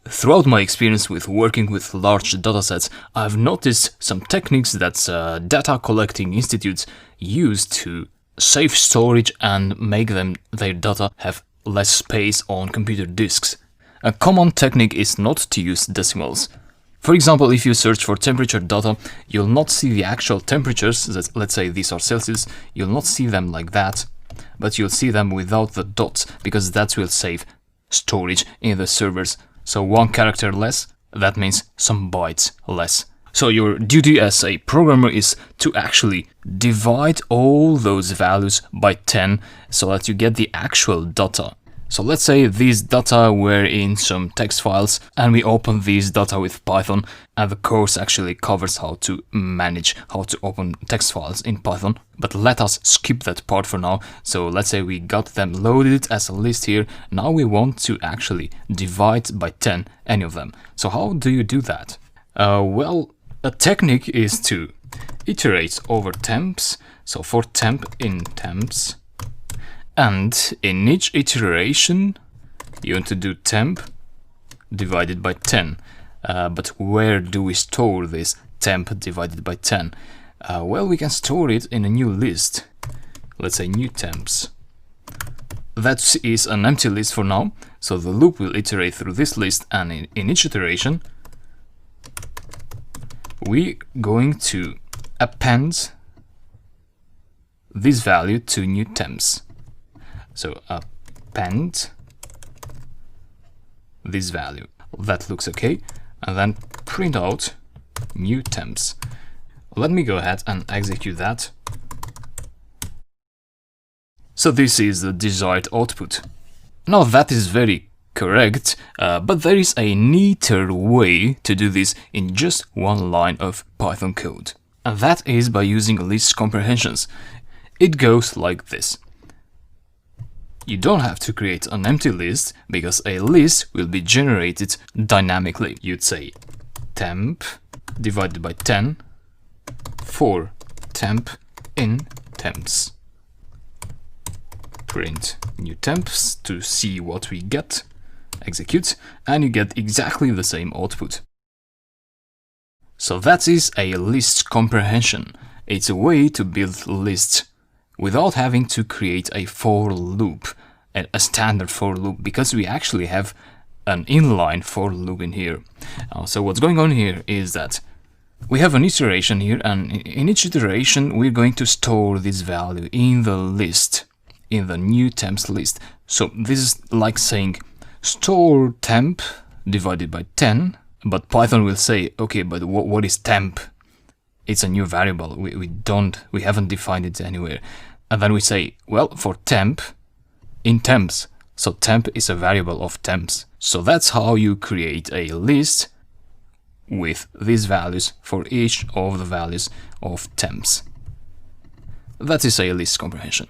Throughout my experience with working with large datasets, I've noticed some techniques that data collecting institutes use to save storage and make their data have less space on computer disks. A common technique is not to use decimals. For example, if you search for temperature data, you'll not see the actual temperatures, let's say these are Celsius, you'll not see them like that, but you'll see them without the dots, because that will save storage in the servers. So 1 character less, that means some bytes less. So your duty as a programmer is to actually divide all those values by 10 so that you get the actual data. So let's say these data were in some text files and we open these data with Python, and the course actually covers how to open text files in Python. But let us skip that part for now. So let's say we got them loaded as a list here. Now we want to actually divide by 10 any of them. So how do you do that? Well, a technique is to iterate over temps. So for temp in temps. And in each iteration, you want to do temp divided by 10. But where do we store this temp divided by 10? Well, we can store it in a new list. Let's say new temps. That is an empty list for now. So the loop will iterate through this list, and in each iteration, we're going to append this value to new temps. So append this value. That looks okay. And then print out new temps. Let me go ahead and execute that. So this is the desired output. Now that is very correct, but there is a neater way to do this in just one line of Python code. And that is by using list comprehensions. It goes like this. You don't have to create an empty list, because a list will be generated dynamically. You'd say temp divided by 10 for temp in temps. Print new temps to see what we get, execute, and you get exactly the same output. So that is a list comprehension. It's a way to build lists without having to create a for loop, a standard for loop, because we actually have an inline for loop in here. So what's going on here is that we have an iteration here, and in each iteration we're going to store this value in the list, in the new temps list. So this is like saying store temp divided by 10, but Python will say, okay, but what is temp? It's a new variable. We haven't defined it anywhere. And then we say, well, for temp in temps. So temp is a variable of temps. So that's how you create a list with these values for each of the values of temps. That is a list comprehension.